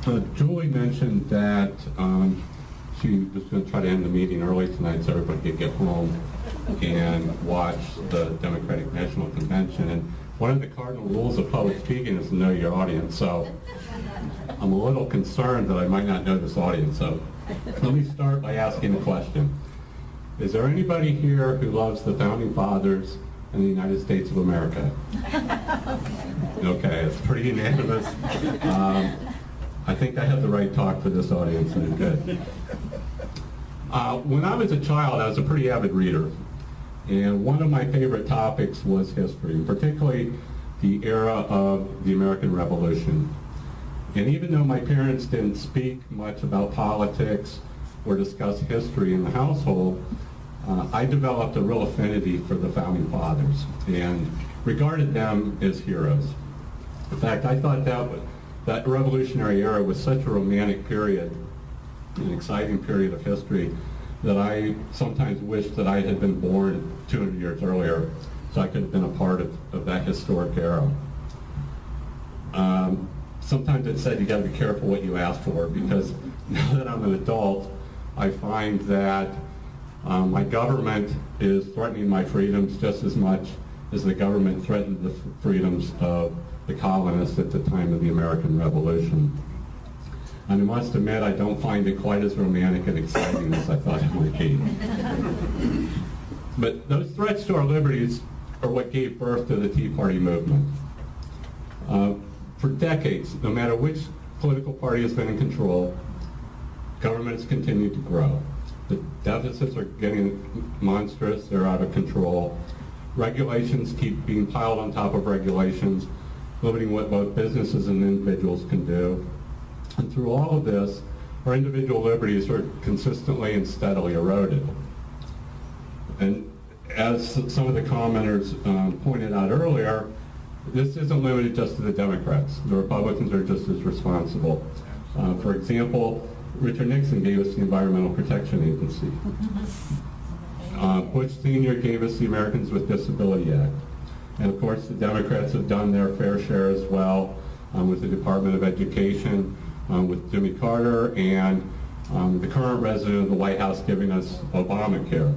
Julie mentioned that she was going to try to end the meeting early tonight so everybody could get home and watch the Democratic National Convention. And one of the cardinal rules of public speaking is to know your audience. So I'm a little concerned that I might not know this audience. So let me start by asking a question. Is there anybody here who loves the Founding Fathers and the United States of America? Okay, it's pretty unanimous. I think I have the right talk for this audience, and it's good. When I was a child, I was a pretty avid reader, and one of my favorite topics was history, particularly the era of the American Revolution. And even though my parents didn't speak much about politics or discuss history in the household, I developed a real affinity for the Founding Fathers and regarded them as heroes. In fact, I thought that Revolutionary era was such a romantic period, an exciting period of history, that I sometimes wished that I had been born 200 years earlier so I could have been a part of that historic era. Sometimes it's said you got to be careful what you ask for, because now that I'm an adult, I find that my government is threatening my freedoms just as much as the government threatened the freedoms of the colonists at the time of the American Revolution. And I must admit, I don't find it quite as romantic and exciting as I thought it might be. But those threats to our liberties are what gave birth to the Tea Party movement. For decades, no matter which political party has been in control, government has continued to grow. The deficits are getting monstrous, they're out of control. Regulations keep being piled on top of regulations, limiting what both businesses and individuals can do. And through all of this, our individual liberties are consistently and steadily eroded. And as some of the commenters pointed out earlier, this isn't limited just to the Democrats. The Republicans are just as responsible. For example, Richard Nixon gave us the Environmental Protection Agency. Bush Sr. gave us the Americans with Disability Act. And of course, the Democrats have done their fair share as well with the Department of Education, with Jimmy Carter, and the current resident of the White House giving us Obamacare.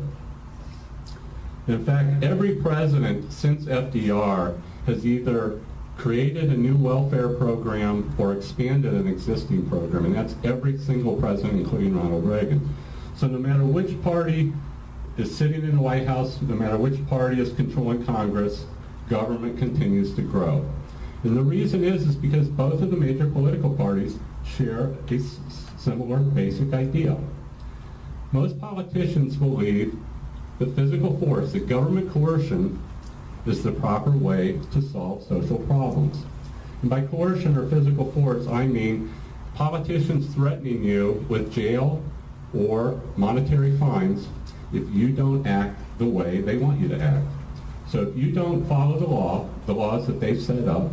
In fact, every president since FDR has either created a new welfare program or expanded an existing program, and that's every single president, including Ronald Reagan. So no matter which party is sitting in the White House, no matter which party is controlling Congress, government continues to grow. And the reason is because both of the major political parties share a similar basic idea. Most politicians believe that physical force, that government coercion, is the proper way to solve social problems. And by coercion or physical force, I mean politicians threatening you with jail or monetary fines if you don't act the way they want you to act. So if you don't follow the laws that they've set up,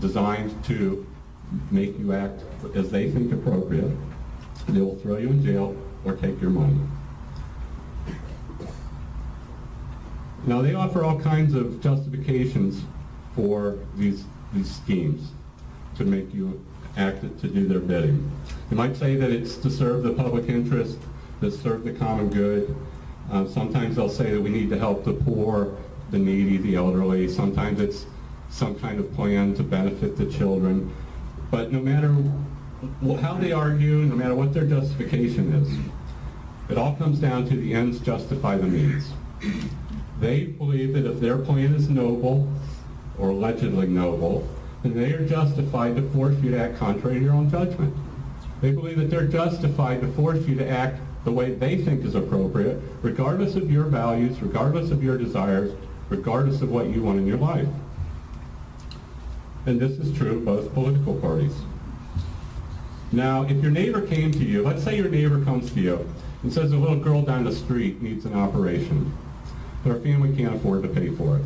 designed to make you act as they think appropriate, they will throw you in jail or take your money. Now, they offer all kinds of justifications for these schemes to make you act to do their bidding. You might say that it's to serve the public interest, to serve the common good. Sometimes they'll say that we need to help the poor, the needy, the elderly. Sometimes it's some kind of plan to benefit the children. But no matter how they argue, no matter what their justification is, it all comes down to the ends justify the means. They believe that if their plan is noble, or allegedly noble, then they are justified to force you to act contrary to your own judgment. They believe that they're justified to force you to act the way they think is appropriate, regardless of your values, regardless of your desires, regardless of what you want in your life. And this is true of both political parties. Now, if your neighbor came to you, let's say your neighbor comes to you and says a little girl down the street needs an operation. Their family can't afford to pay for it.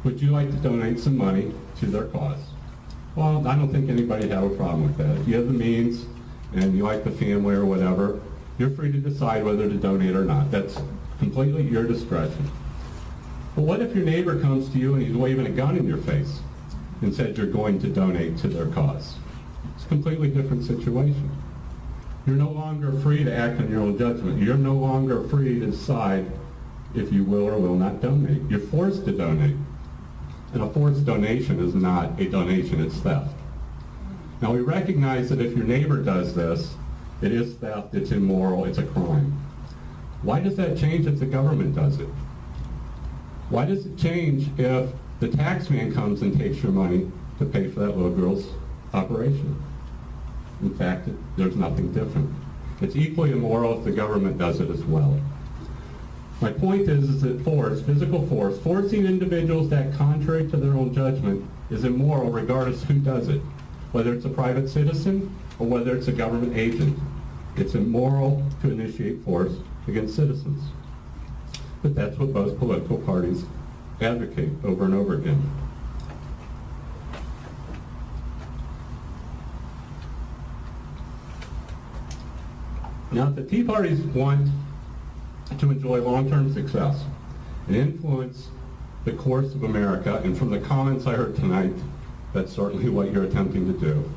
Would you like to donate some money to their cause? Well, I don't think anybody'd have a problem with that. If you have the means and you like the family or whatever, you're free to decide whether to donate or not. That's completely your discretion. But what if your neighbor comes to you and he's waving a gun in your face and said you're going to donate to their cause? It's completely different situation. You're no longer free to act on your own judgment. You're no longer free to decide if you will or will not donate. You're forced to donate. And a forced donation is not a donation, it's theft. Now we recognize that if your neighbor does this, it is theft, it's immoral, it's a crime. Why does that change if the government does it? Why does it change if the tax man comes and takes your money to pay for that little girl's operation? In fact, there's nothing different. It's equally immoral if the government does it as well. My point is that force, physical force, forcing individuals to act contrary to their own judgment is immoral regardless who does it, whether it's a private citizen or whether it's a government agent. It's immoral to initiate force against citizens. But that's what both political parties advocate over and over again. Now, if the Tea Parties want to enjoy long-term success and influence the course of America, and from the comments I heard tonight, that's certainly what you're attempting to do,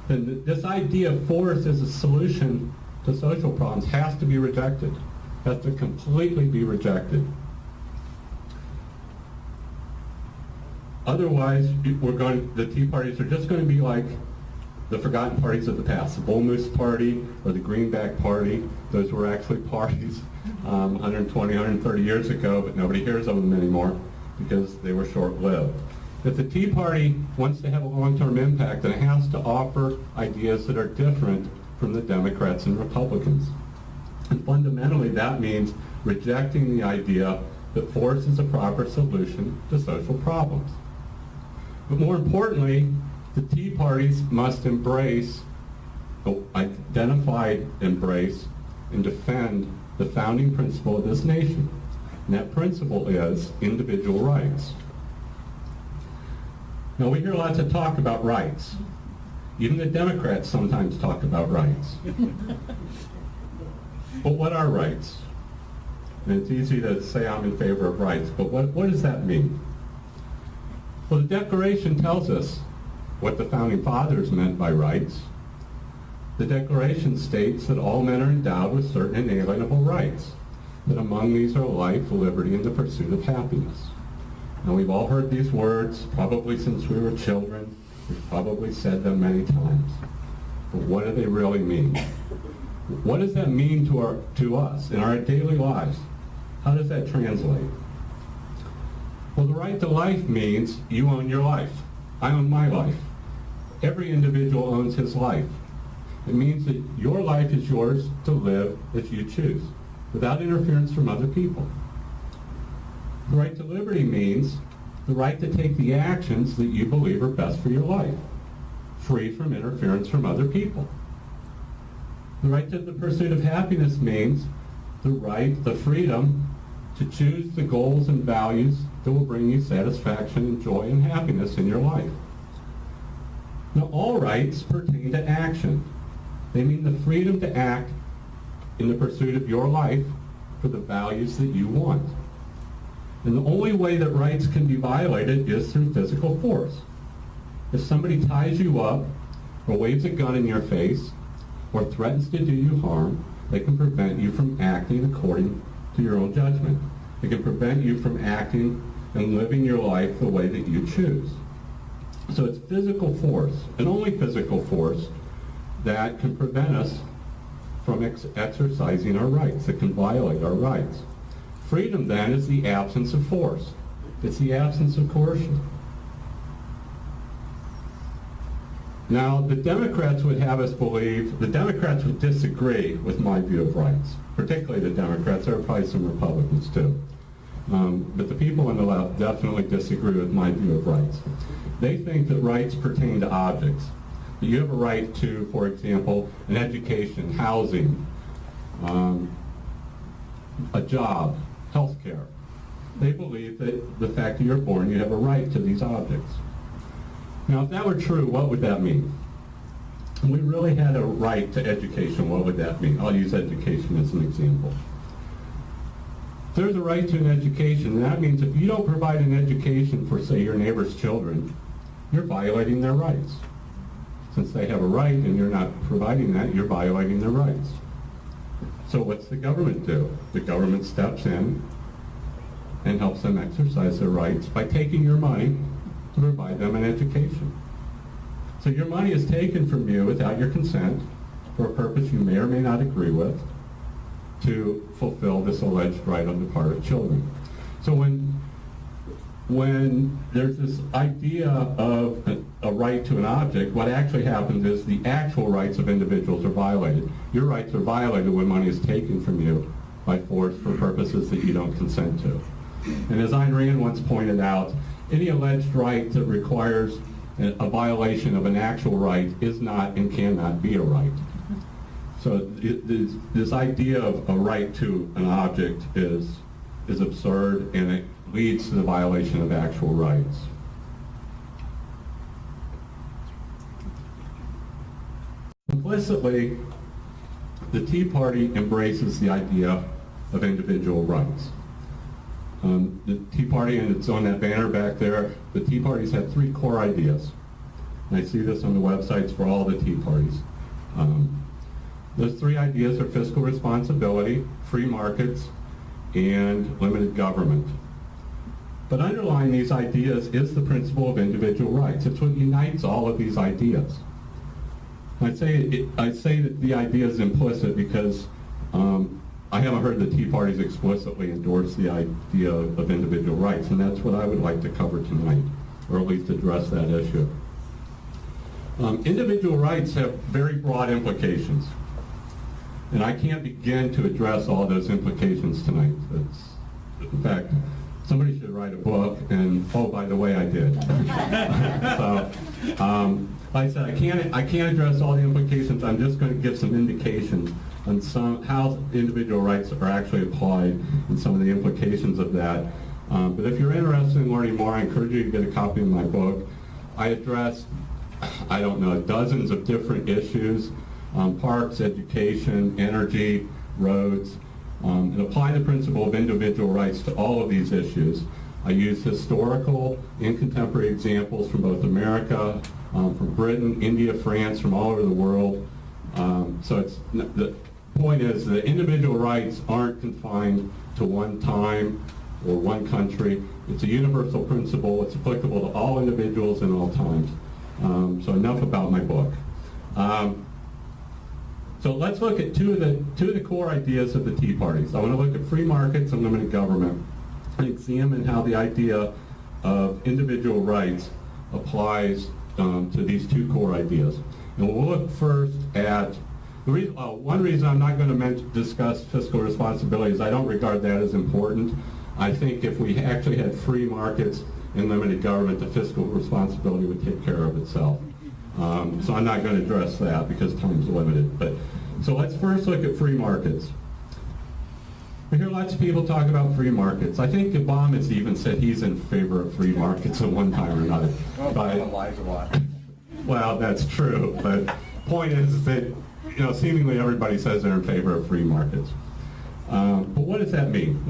then this idea of force as a solution to social problems has to be rejected, has to completely be rejected. Otherwise, the Tea Parties are just going to be like the forgotten parties of the past, the Bull Moose Party or the Greenback Party. Those were actually parties 120, 130 years ago, but nobody hears of them anymore because they were short-lived. If the Tea Party wants to have a long-term impact, then it has to offer ideas that are different from the Democrats and Republicans. And fundamentally, that means rejecting the idea that force is a proper solution to social problems. But more importantly, the Tea Parties must embrace, identified embrace, and defend the founding principle of this nation. And that principle is individual rights. Now, we hear lots of talk about rights. Even the Democrats sometimes talk about rights. But what are rights? And it's easy to say I'm in favor of rights, but what does that mean? Well, the Declaration tells us what the Founding Fathers meant by rights. The Declaration states that all men are endowed with certain inalienable rights, that among these are life, liberty, and the pursuit of happiness. Now, we've all heard these words, probably since we were children. We've probably said them many times. But what do they really mean? What does that mean to us in our daily lives? How does that translate? Well, the right to life means you own your life. I own my life. Every individual owns his life. It means that your life is yours to live as you choose, without interference from other people. The right to liberty means the right to take the actions that you believe are best for your life, free from interference from other people. The right to the pursuit of happiness means the freedom to choose the goals and values that will bring you satisfaction and joy and happiness in your life. Now, all rights pertain to action. They mean the freedom to act in the pursuit of your life for the values that you want. And the only way that rights can be violated is through physical force. If somebody ties you up or waves a gun in your face or threatens to do you harm, they can prevent you from acting according to your own judgment. It can prevent you from acting and living your life the way that you choose. So it's physical force, and only physical force, that can prevent us from exercising our rights, that can violate our rights. Freedom, then, is the absence of force. It's the absence of coercion. Now, the Democrats would have us believe, the Democrats would disagree with my view of rights, particularly the Democrats. There are probably some Republicans, too. But the people on the left definitely disagree with my view of rights. They think that rights pertain to objects. That you have a right to, for example, an education, housing, a job, health care. They believe that the fact that you're born, you have a right to these objects. Now, if that were true, what would that mean? If we really had a right to education, what would that mean? I'll use education as an example. If there's a right to an education, that means if you don't provide an education for, say, your neighbor's children, you're violating their rights. Since they have a right and you're not providing that, you're violating their rights. So what's the government do? The government steps in and helps them exercise their rights by taking your money to provide them an education. So your money is taken from you without your consent for a purpose you may or may not agree with to fulfill this alleged right on the part of children. So when there's this idea of a right to an object, what actually happens is the actual rights of individuals are violated. Your rights are violated when money is taken from you by force for purposes that you don't consent to. And as Ayn Rand once pointed out, any alleged right that requires a violation of an actual right is not and cannot be a right. So this idea of a right to an object is absurd, and it leads to the violation of actual rights. Implicitly, the Tea Party embraces the idea of individual rights. The Tea Party, and it's on that banner back there, the Tea Parties have three core ideas. And I see this on the websites for all the Tea Parties. Those three ideas are fiscal responsibility, free markets, and limited government. But underlying these ideas is the principle of individual rights. It's what unites all of these ideas. I say that the idea is implicit because I haven't heard the Tea Parties explicitly endorse the idea of individual rights, and that's what I would like to cover tonight, or at least address that issue. Individual rights have very broad implications, and I can't begin to address all those implications tonight. In fact, somebody should write a book, and oh, by the way, I did. So, like I said, I can't address all the implications. I'm just going to give some indications on how individual rights are actually applied and some of the implications of that. But if you're interested in learning more, I encourage you to get a copy of my book. I address, I don't know, dozens of different issues, parks, education, energy, roads, and apply the principle of individual rights to all of these issues. I use historical and contemporary examples from both America, from Britain, India, France, from all over the world. So the point is that individual rights aren't confined to one time or one country. It's a universal principle. It's applicable to all individuals in all times. So enough about my book. So let's look at two of the core ideas of the Tea Parties. I want to look at free markets and limited government and examine how the idea of individual rights applies to these two core ideas. And we'll look first at one reason I'm not going to discuss fiscal responsibility is I don't regard that as important. I think if we actually had free markets and limited government, the fiscal responsibility would take care of itself. So I'm not going to address that because time's limited. So let's first look at free markets. We hear lots of people talk about free markets. I think Obama has even said he's in favor of free markets at one time or another. Obama lies a lot. Well, that's true, but the point is that seemingly everybody says they're in favor of free markets. But what does that mean?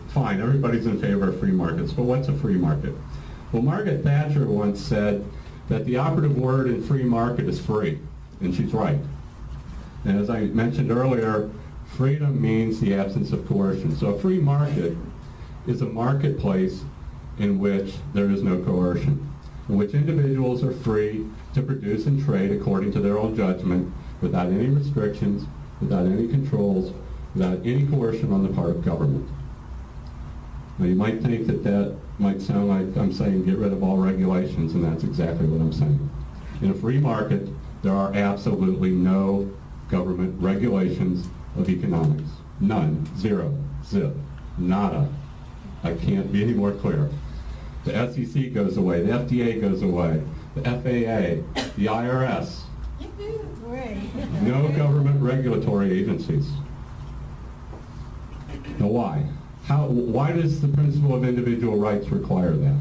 Fine, everybody's in favor of free markets, but what's a free market? Well, Margaret Thatcher once said that the operative word in free market is free, and she's right. And as I mentioned earlier, freedom means the absence of coercion. So a free market is a marketplace in which there is no coercion, in which individuals are free to produce and trade according to their own judgment, without any restrictions, without any controls, without any coercion on the part of government. Now you might think that might sound like I'm saying get rid of all regulations, and that's exactly what I'm saying. In a free market, there are absolutely no government regulations of economics. None. Zero. Zip. Nada. I can't be any more clear. The SEC goes away. The FDA goes away. The FAA. The IRS. No government regulatory agencies. Now why? Why does the principle of individual rights require that?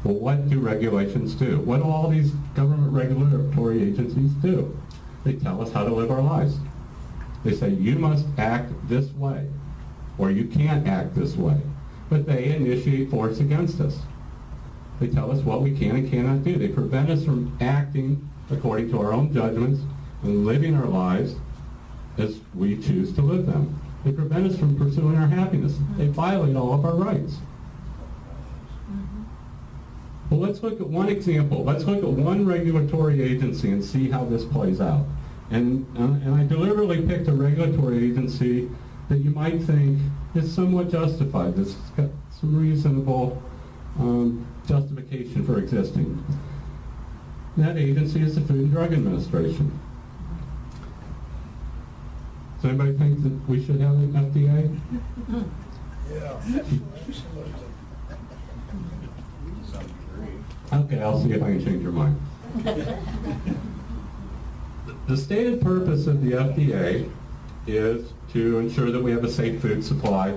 Well, what do regulations do? What do all these government regulatory agencies do? They tell us how to live our lives. They say, you must act this way, or you can't act this way. But they initiate force against us. They tell us what we can and cannot do. They prevent us from acting according to our own judgments and living our lives as we choose to live them. They prevent us from pursuing our happiness. They violate all of our rights. Well, let's look at one example. Let's look at one regulatory agency and see how this plays out. And I deliberately picked a regulatory agency that you might think is somewhat justified. This has got some reasonable justification for existing. That agency is the Food and Drug Administration. Does anybody think that we should have an FDA? Yeah. Okay, I'll see if I can change your mind. The stated purpose of the FDA is to ensure that we have a safe food supply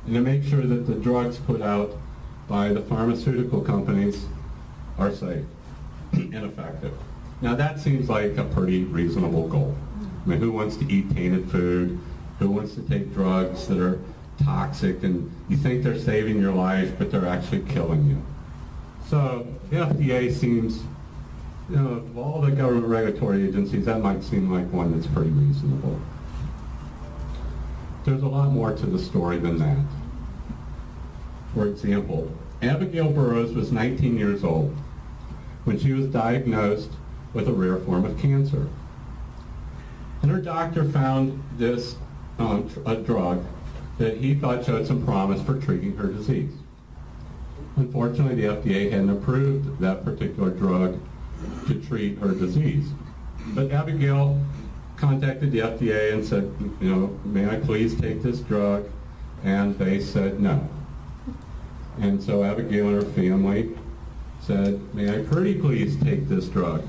and to make sure that the drugs put out by the pharmaceutical companies are safe and effective. Now that seems like a pretty reasonable goal. I mean, who wants to eat tainted food? Who wants to take drugs that are toxic and you think they're saving your life, but they're actually killing you? So the FDA seems, of all the government regulatory agencies, that might seem like one that's pretty reasonable. There's a lot more to the story than that. For example, Abigail Burroughs was 19 years old when she was diagnosed with a rare form of cancer. And her doctor found this a drug that he thought showed some promise for treating her disease. Unfortunately, the FDA hadn't approved that particular drug to treat her disease. But Abigail contacted the FDA and said, may I please take this drug? And they said no. And so Abigail and her family said, may I pretty please take this drug?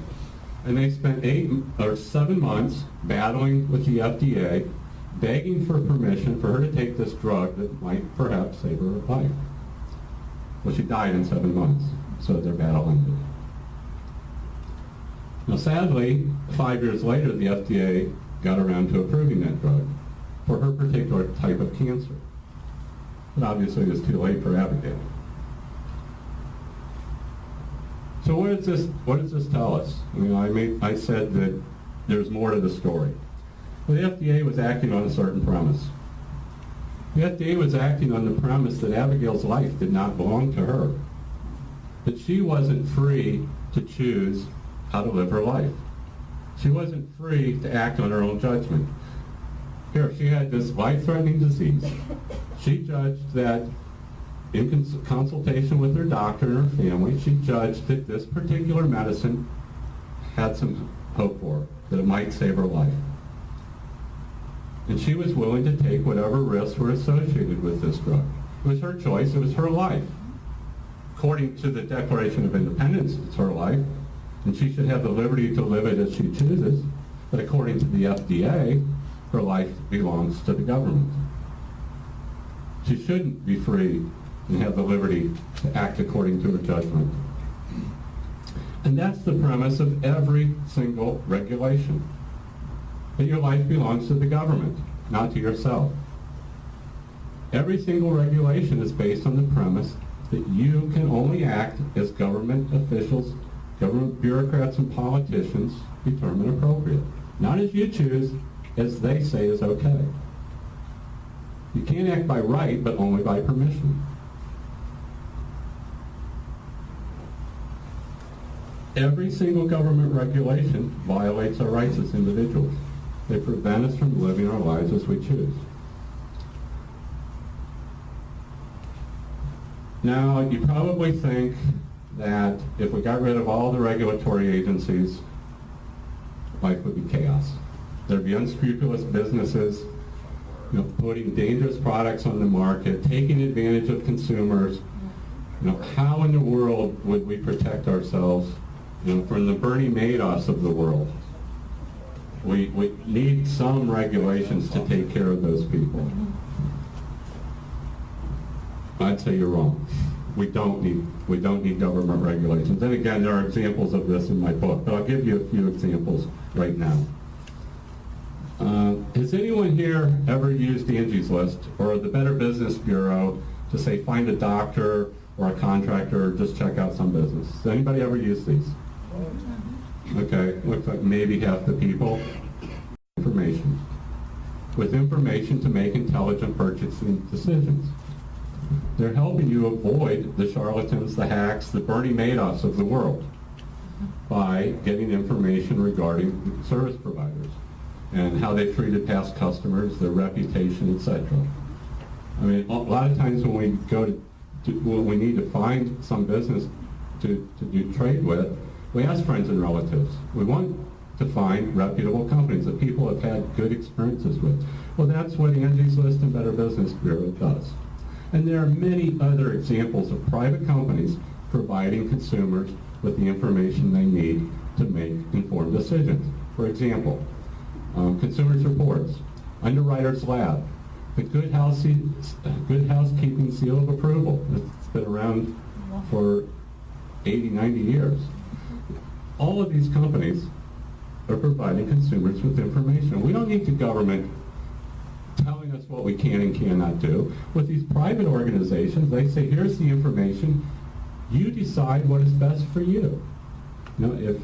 And they spent 8 or 7 months battling with the FDA, begging for permission for her to take this drug that might perhaps save her life. Well, she died in 7 months, so their battle ended. Now, sadly, 5 years later, the FDA got around to approving that drug for her particular type of cancer. But obviously, it was too late for Abigail. So what does this tell us? I said that there's more to the story. Well, the FDA was acting on a certain premise. The FDA was acting on the premise that Abigail's life did not belong to her, that she wasn't free to choose how to live her life. She wasn't free to act on her own judgment. Here, she had this life-threatening disease. She judged that, in consultation with her doctor and her family, she judged that this particular medicine had some hope for her, that it might save her life. And she was willing to take whatever risks were associated with this drug. It was her choice. It was her life. According to the Declaration of Independence, it's her life, and she should have the liberty to live it as she chooses. But according to the FDA, her life belongs to the government. She shouldn't be free and have the liberty to act according to her judgment. And that's the premise of every single regulation. That your life belongs to the government, not to yourself. Every single regulation is based on the premise that you can only act as government officials, government bureaucrats, and politicians determine appropriate. Not as you choose, as they say is okay. You can't act by right, but only by permission. Every single government regulation violates our rights as individuals. They prevent us from living our lives as we choose. Now, you probably think that if we got rid of all the regulatory agencies, life would be chaos. There'd be unscrupulous businesses, putting dangerous products on the market, taking advantage of consumers. How in the world would we protect ourselves, from the Bernie Madoffs of the world? We need some regulations to take care of those people. I'd say you're wrong. We don't need government regulations. And again, there are examples of this in my book, but I'll give you a few examples right now. Has anyone here ever used Angie's List or the Better Business Bureau to say find a doctor or a contractor or just check out some business? Has anybody ever used these? Okay, looks like maybe half the people. Information. With information to make intelligent purchasing decisions. They're helping you avoid the charlatans, the hacks, the Bernie Madoffs of the world by getting information regarding service providers and how they treated past customers, their reputation, etc. I mean, a lot of times when we go when we need to find some business to do trade with, we ask friends and relatives. We want to find reputable companies that people have had good experiences with. Well, that's what Angie's List and Better Business Bureau does. And there are many other examples of private companies providing consumers with the information they need to make informed decisions. For example, Consumers Reports, Underwriters Lab, the Good Housekeeping Seal of Approval. It's been around for 80, 90 years. All of these companies are providing consumers with information. We don't need the government telling us what we can and cannot do. With these private organizations, they say, here's the information. You decide what is best for you. You know,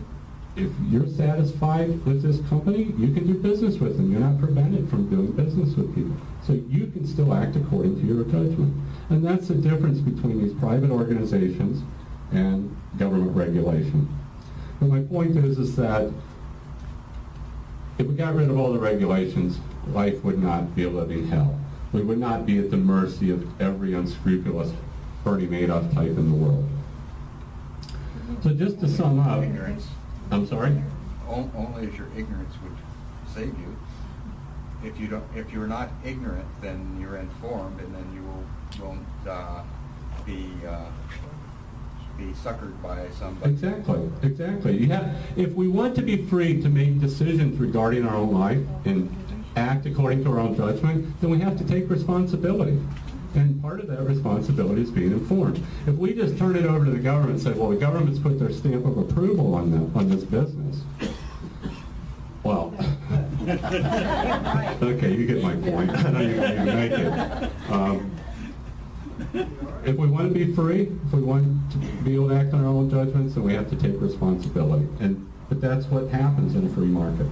if you're satisfied with this company, you can do business with them. You're not prevented from doing business with people. So you can still act according to your judgment. And that's the difference between these private organizations and government regulation. But my point is that if we got rid of all the regulations, life would not be a living hell. We would not be at the mercy of every unscrupulous Bernie Madoff type in the world. So just to sum up, Ignorance. I'm sorry? Only as your ignorance would save you. If you're not ignorant, then you're informed, and then you won't be suckered by somebody. Exactly. If we want to be free to make decisions regarding our own life and act according to our own judgment, then we have to take responsibility. And part of that responsibility is being informed. If we just turn it over to the government and say, well, the government's put their stamp of approval on this business, well, okay, you get my point. I know you can make it. If we want to be free, if we want to be able to act on our own judgments, then we have to take responsibility. But that's what happens in a free market.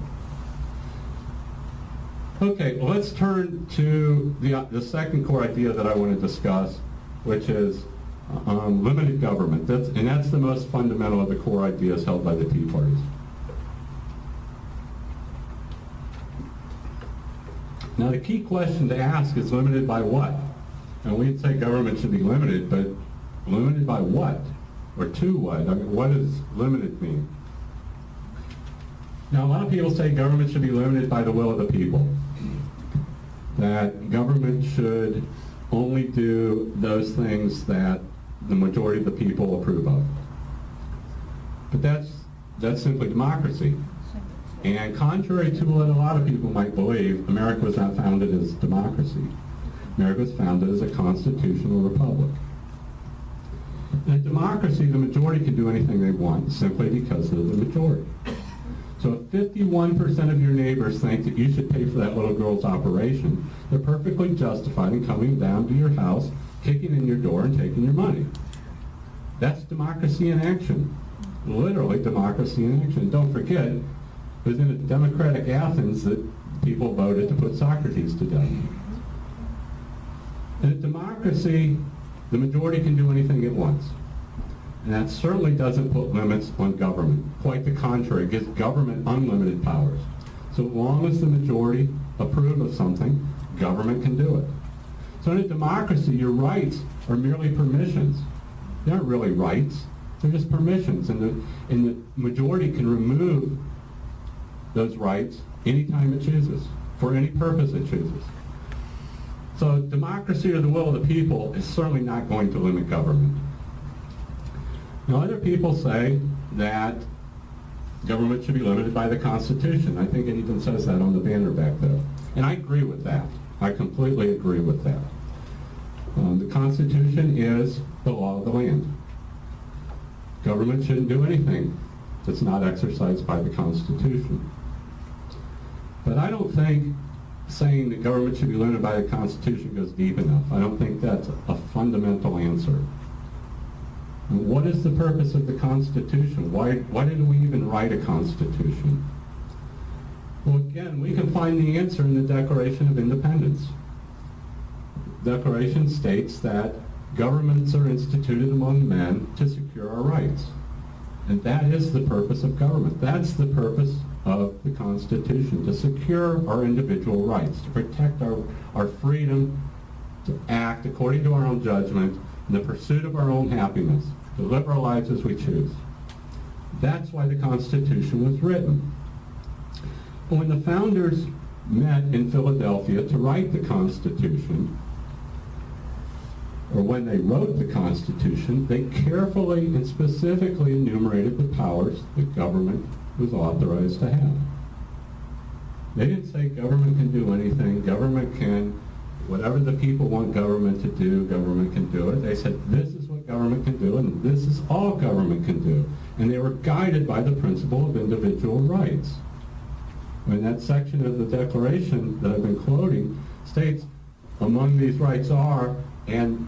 Okay, well, let's turn to the second core idea that I want to discuss, which is limited government. That's the most fundamental of the core ideas held by the Tea Parties. Now, the key question to ask is limited by what? And we'd say government should be limited, but limited by what? Or to what? I mean, what does limited mean? Now, a lot of people say government should be limited by the will of the people. That government should only do those things that the majority of the people approve of. But that's simply democracy. And contrary to what a lot of people might believe, America was not founded as democracy. America was founded as a constitutional republic. In a democracy, the majority can do anything they want simply because of the majority. So if 51% of your neighbors think that you should pay for that little girl's operation, they're perfectly justified in coming down to your house, kicking in your door, and taking your money. That's democracy in action. Literally democracy in action. Don't forget, it was in a democratic Athens that people voted to put Socrates to death. In a democracy, the majority can do anything it wants. And that certainly doesn't put limits on government. Quite the contrary, it gives government unlimited powers. So long as the majority approve of something, government can do it. So in a democracy, your rights are merely permissions. They aren't really rights, they're just permissions. And the majority can remove those rights anytime it chooses, for any purpose it chooses. So democracy or the will of the people is certainly not going to limit government. Now, other people say that government should be limited by the Constitution. I think it even says that on the banner back there. And I agree with that. I completely agree with that. The Constitution is the law of the land. Government shouldn't do anything that's not exercised by the Constitution. But I don't think saying that government should be limited by the Constitution goes deep enough. I don't think that's a fundamental answer. And what is the purpose of the Constitution? Why did we even write a Constitution? Well, again, we can find the answer in the Declaration of Independence. The Declaration states that governments are instituted among men to secure our rights. And that is the purpose of government. That's the purpose of the Constitution, to secure our individual rights, to protect our freedom to act according to our own judgment in the pursuit of our own happiness, to live our lives as we choose. That's why the Constitution was written. When the founders met in Philadelphia to write the Constitution, or when they wrote the Constitution, they carefully and specifically enumerated the powers that government was authorized to have. They didn't say government can do anything, government can, whatever the people want government to do, government can do it. They said this is what government can do and this is all government can do. And they were guided by the principle of individual rights. When that section of the Declaration that I've been quoting states, among these rights are, and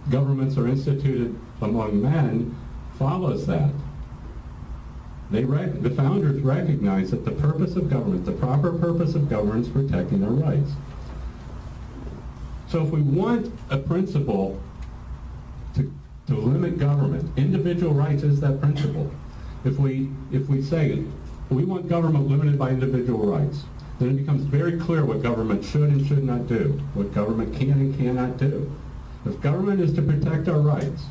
governments are instituted among men, follows that. The founders recognized that the purpose of government, the proper purpose of government is protecting our rights. So if we want a principle to limit government, individual rights is that principle. If we say we want government limited by individual rights, then it becomes very clear what government should and should not do, what government can and cannot do. If government is to protect our rights,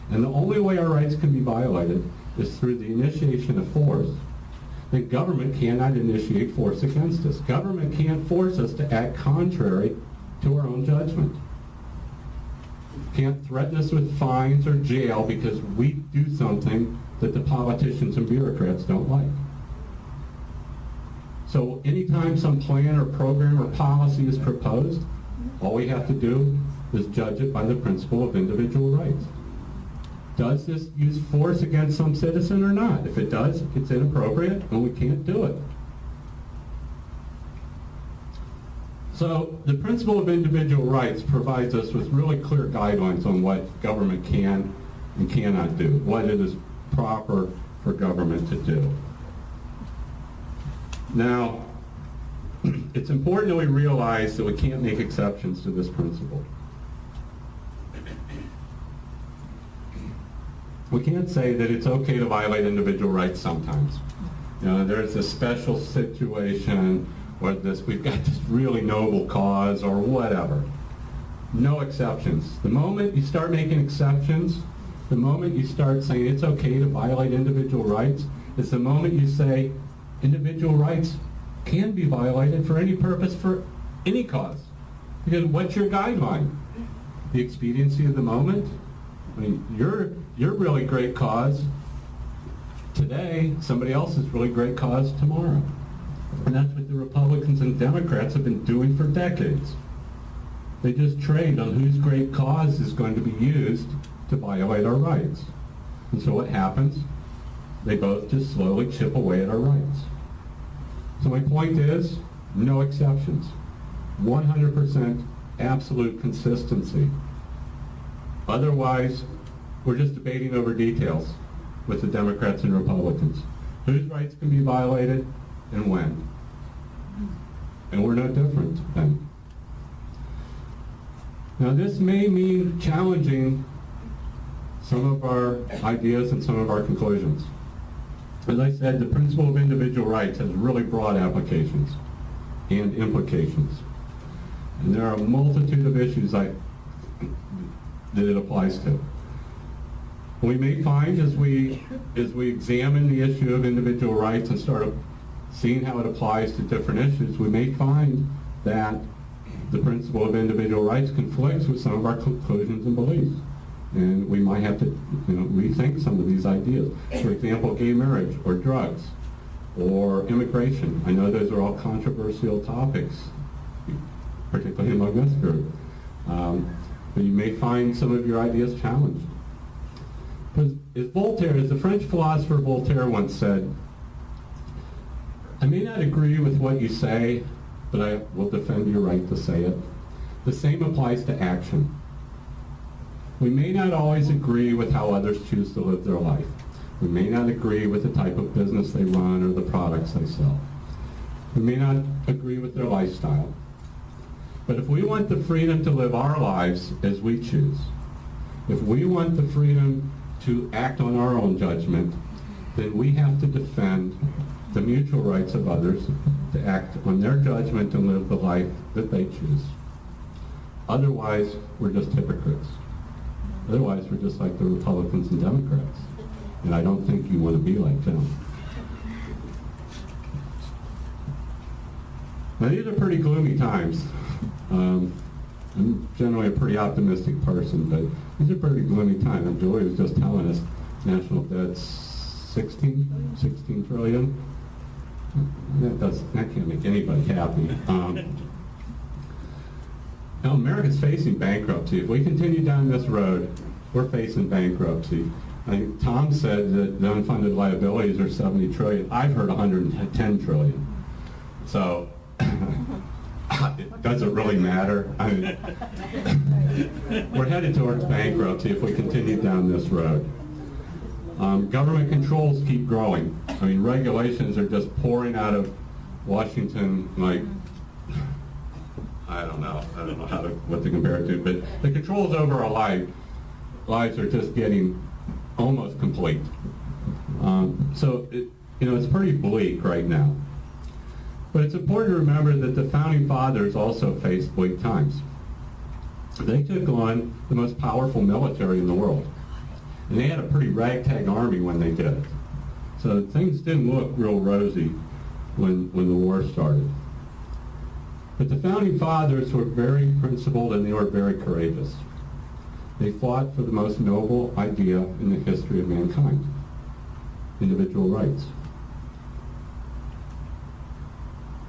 and the only way our rights can be violated is through the initiation of force, then government cannot initiate force against us. Government can't force us to act contrary to our own judgment. Can't threaten us with fines or jail because we do something that the politicians and bureaucrats don't like. So anytime some plan or program or policy is proposed, all we have to do is judge it by the principle of individual rights. Does this use force against some citizen or not? If it does, it's inappropriate and we can't do it. So the principle of individual rights provides us with really clear guidelines on what government can and cannot do, what it is proper for government to do. Now, it's important that we realize that we can't make exceptions to this principle. We can't say that it's okay to violate individual rights sometimes. You know, there's a special situation or we've got this really noble cause or whatever. No exceptions. The moment you start making exceptions, the moment you start saying it's okay to violate individual rights, it's the moment you say individual rights can be violated for any purpose, for any cause. Because what's your guideline? The expediency of the moment? I mean, your really great cause today, somebody else's really great cause tomorrow. And that's what the Republicans and Democrats have been doing for decades. They just trade on whose great cause is going to be used to violate our rights. And so what happens? They both just slowly chip away at our rights. So my point is, no exceptions. 100% absolute consistency. Otherwise, we're just debating over details with the Democrats and Republicans. Whose rights can be violated and when? And we're no different then. Now this may mean challenging some of our ideas and some of our conclusions. As I said, the principle of individual rights has really broad applications and implications. And there are a multitude of issues that it applies to. We may find as we examine the issue of individual rights and start seeing how it applies to different issues, we may find that the principle of individual rights conflicts with some of our conclusions and beliefs. And we might have to rethink some of these ideas. For example, gay marriage or drugs or immigration. I know those are all controversial topics, particularly among this group. But you may find some of your ideas challenged. As the French philosopher Voltaire once said, I may not agree with what you say, but I will defend your right to say it. The same applies to action. We may not always agree with how others choose to live their life. We may not agree with the type of business they run or the products they sell. We may not agree with their lifestyle. But if we want the freedom to live our lives as we choose, if we want the freedom to act on our own judgment, then we have to defend the mutual rights of others to act on their judgment and live the life that they choose. Otherwise, we're just hypocrites. Otherwise, we're just like the Republicans and Democrats. And I don't think you want to be like them. Now, these are pretty gloomy times. I'm generally a pretty optimistic person, but these are pretty gloomy times. And Julie was just telling us national debt's 16 trillion. That can't make anybody happy. Now, America's facing bankruptcy. If we continue down this road, we're facing bankruptcy. I think Tom said that the unfunded liabilities are 70 trillion. I've heard 110 trillion. So, does it really matter? I mean, we're headed towards bankruptcy if we continue down this road. Government controls keep growing. I mean, regulations are just pouring out of Washington like, I don't know what to compare it to, but the controls over our lives are just getting almost complete. So it's pretty bleak right now. But it's important to remember that the Founding Fathers also faced bleak times. They took on the most powerful military in the world. And they had a pretty ragtag army when they did it. So things didn't look real rosy when the war started. But the Founding Fathers were very principled and they were very courageous. They fought for the most noble idea in the history of mankind, individual rights.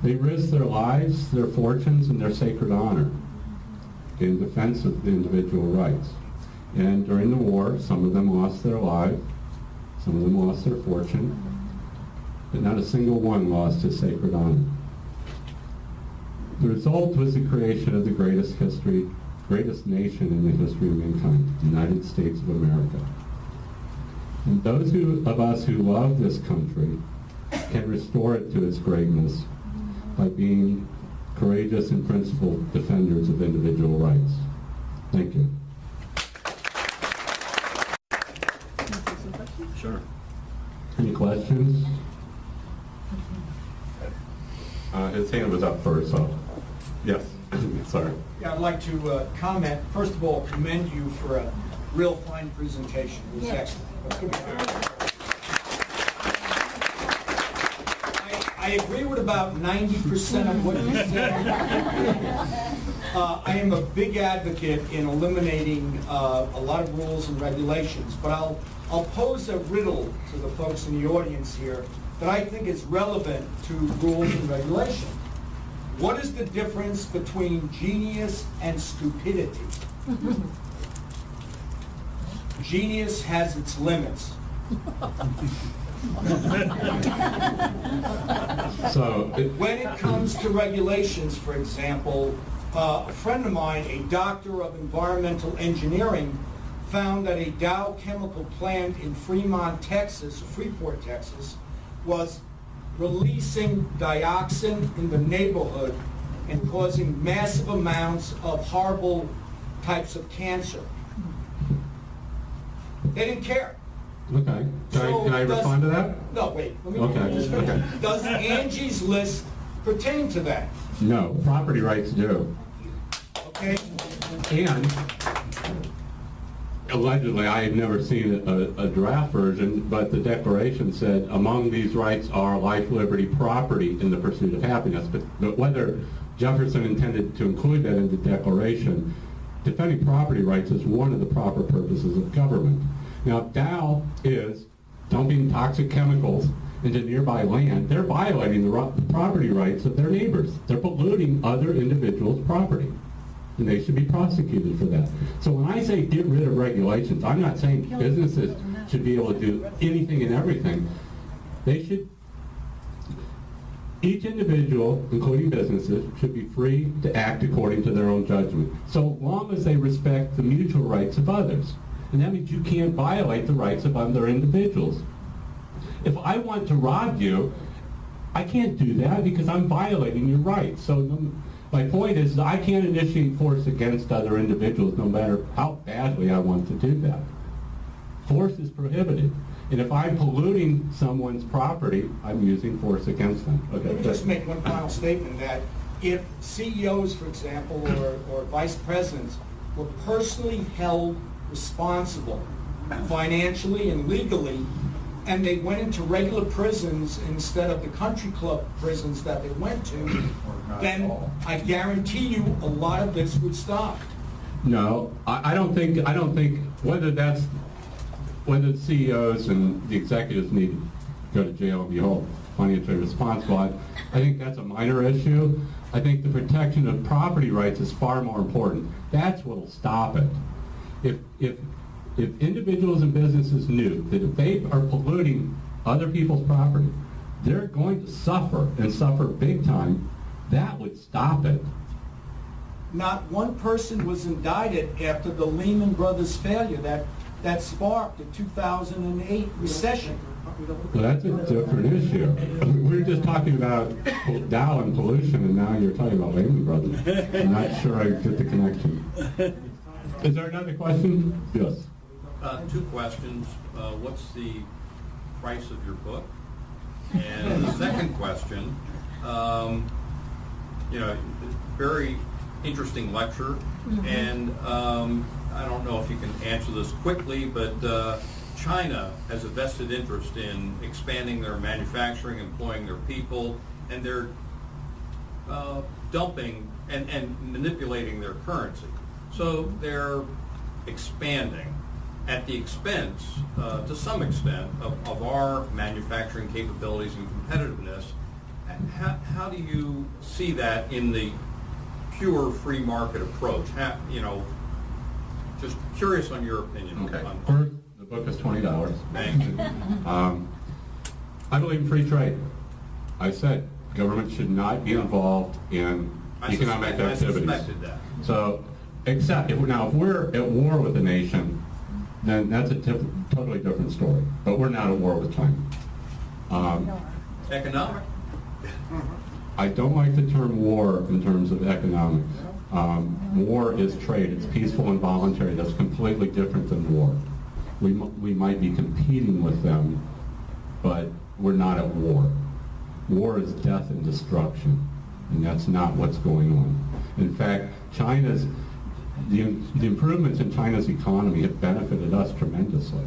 They risked their lives, their fortunes, and their sacred honor in defense of the individual rights. And during the war, some of them lost their lives, some of them lost their fortune, but not a single one lost his sacred honor. The result was the creation of the greatest nation in the history of mankind, the United States of America. And those of us who love this country can restore it to its greatness by being courageous and principled defenders of individual rights. Thank you. Sure. Any questions? His hand was up first, so yes. Sorry. Yeah, I'd like to comment. First of all, commend you for a real fine presentation. It was excellent. Let's give it a round. I agree with about 90% of what you said. I am a big advocate in eliminating a lot of rules and regulations, but I'll pose a riddle to the folks in the audience here that I think is relevant to rules and regulations. What is the difference between genius and stupidity? Genius has its limits. So, When it comes to regulations, for example, a friend of mine, a doctor of environmental engineering, found that a Dow chemical plant in Freeport, Texas, was releasing dioxin in the neighborhood and causing massive amounts of horrible types of cancer. They didn't care. okay. Can I respond to that? No, wait. Let me Okay, just finish. okay. Does Angie's List pertain to that? No, property rights do. Okay? And allegedly, I have never seen a draft version, but the Declaration said among these rights are life, liberty, property, in the pursuit of happiness. But whether Jefferson intended to include that in the Declaration, defending property rights is one of the proper purposes of government. Now, if Dow is dumping toxic chemicals into nearby land, they're violating the property rights of their neighbors. They're polluting other individuals' property. And they should be prosecuted for that. So when I say get rid of regulations, I'm not saying businesses should be able to do anything and everything. They should Each individual, including businesses, should be free to act according to their own judgment, so long as they respect the mutual rights of others. And that means you can't violate the rights of other individuals. If I want to rob you, I can't do that because I'm violating your rights. So my point is I can't initiate force against other individuals no matter how badly I want to do that. Force is prohibited. And if I'm polluting someone's property, I'm using force against them. Okay. Let me just make one final statement that if CEOs, for example, or vice presidents were personally held responsible financially and legally, and they went into regular prisons instead of the country club prisons that they went to, then I guarantee you a lot of this would stop. No, I don't think whether the CEOs and the executives need to go to jail and be held financially responsible. I think that's a minor issue. I think the protection of property rights is far more important. That's what will stop it. If individuals and businesses knew that if they are polluting other people's property, they're going to suffer and suffer big time, that would stop it. Not one person was indicted after the Lehman Brothers failure that sparked the 2008 recession. Well, that's a different issue. We were just talking about Dow and pollution, and now you're talking about Lehman Brothers. I'm not sure I get the connection. Is there another question? Yes. 2 questions. What's the price of your book? And the second question, very interesting lecture, and I don't know if you can answer this quickly, but China has a vested interest in expanding their manufacturing, employing their people, and they're dumping and manipulating their currency. So they're expanding at the expense, to some extent, of our manufacturing capabilities and competitiveness. How do you see that in the pure free market approach? Just curious on your opinion. Okay. First, the book is $20. Thank you. I believe in free trade. I said government should not be involved in economic activities. I suspected that. So, except if we're at war with a nation, then that's a totally different story. But we're not at war with China. Economic? I don't like the term war in terms of economics. War is trade. It's peaceful and voluntary. That's completely different than war. We might be competing with them, but we're not at war. War is death and destruction, and that's not what's going on. In fact, the improvements in China's economy have benefited us tremendously.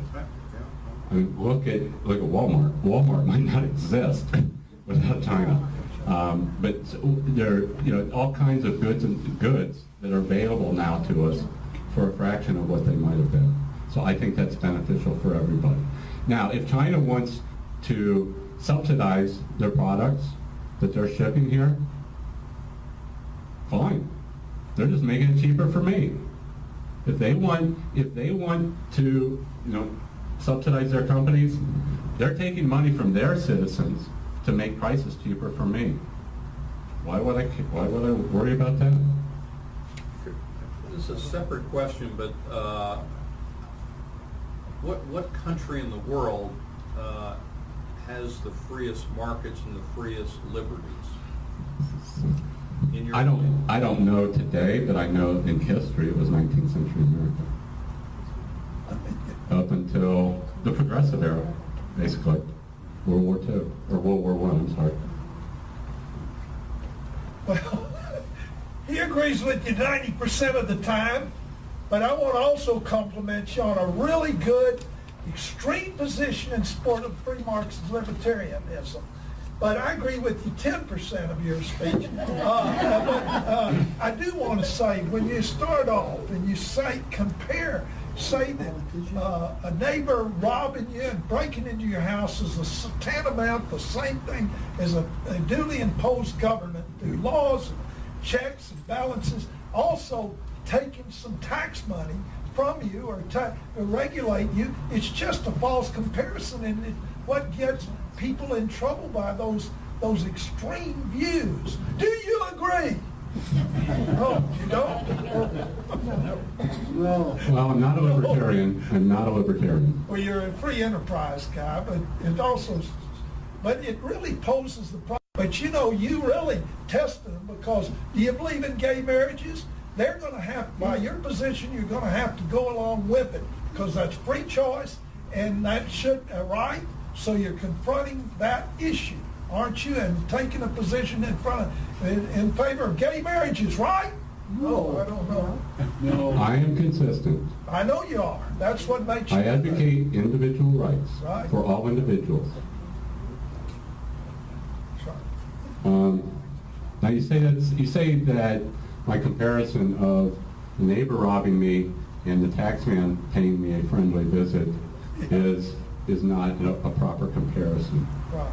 I mean, look at Walmart. Walmart might not exist without China. But there are all kinds of goods that are available now to us for a fraction of what they might have been. So I think that's beneficial for everybody. Now, if China wants to subsidize their products that they're shipping here, fine. They're just making it cheaper for me. If they want to, subsidize their companies, they're taking money from their citizens to make prices cheaper for me. Why would I worry about that? This is a separate question, but what country in the world has the freest markets and the freest liberties? I don't know today, but I know in history it was 19th century America. Up until the Progressive era, basically. World War II, or World War I, I'm sorry. Well, he agrees with you 90% of the time, but I want to also compliment you on a really good, extreme position in support of free markets and libertarianism. But I agree with you 10% of your speech. I do want to say, when you start off and you say that a neighbor robbing you and breaking into your house is tantamount the same thing as a duly imposed government through laws, and checks and balances, also taking some tax money from you or regulate you. It's just a false comparison, and what gets people in trouble by those those extreme views. Do you agree? Oh, you don't? Well, I'm not a libertarian. I'm not a libertarian. Well, you're a free enterprise guy, but it really poses the problem. But you know, you really tested them, because do you believe in gay marriages? They're going to have, by your position, you're going to have to go along with it, because that's free choice, and that should, right? So you're confronting that issue, aren't you? And taking a position in favor of gay marriages, right? No, I don't know. No. I am consistent. I know you are. That's what makes you. I advocate individual rights Right. for all individuals. That's right. Now you say that my comparison of the neighbor robbing me and the taxman paying me a friendly visit is not a proper comparison. Right.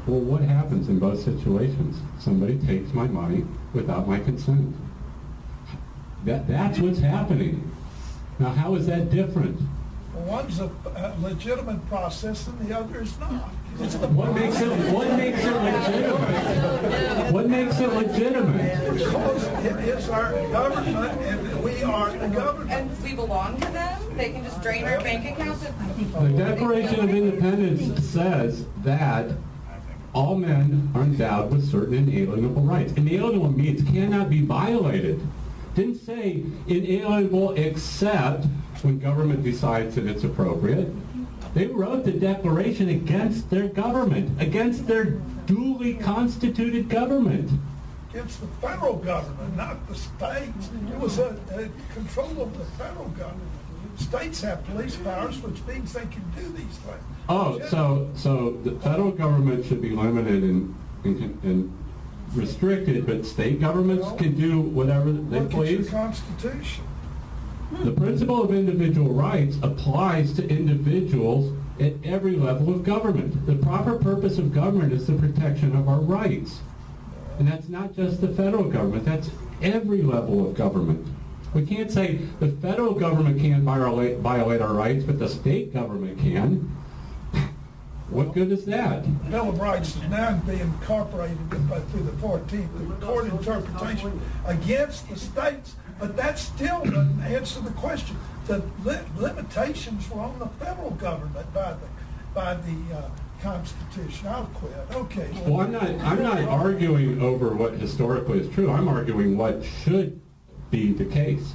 Well, what happens in both situations? Somebody takes my money without my consent. That's what's happening. Now, how is that different? Well, one's a legitimate process and the other is not. It's the What makes it legitimate? What makes it legitimate? Because it is our government and we are the government. And we belong to them? They can just drain our bank accounts? The Declaration of Independence says that all men are endowed with certain inalienable rights. Inalienable means cannot be violated. Didn't say inalienable except when government decides that it's appropriate. They wrote the Declaration against their government, against their duly constituted government. Against the federal government, not the states. It was a control of the federal government. States have police powers, which means they can do these things. Oh, so the federal government should be limited and restricted, but state governments can do whatever they Look at please? your Constitution. The principle of individual rights applies to individuals at every level of government. The proper purpose of government is the protection of our rights. And that's not just the federal government, that's every level of government. We can't say the federal government can't violate our rights, but the state government can. What good is that? The Bill of Rights is now being incorporated through the 14th, the court interpretation against the states, but that still doesn't answer the question. The limitations were on the federal government by the Constitution. I'll quit. Okay. Well, I'm not arguing over what historically is true. I'm arguing what should be the case.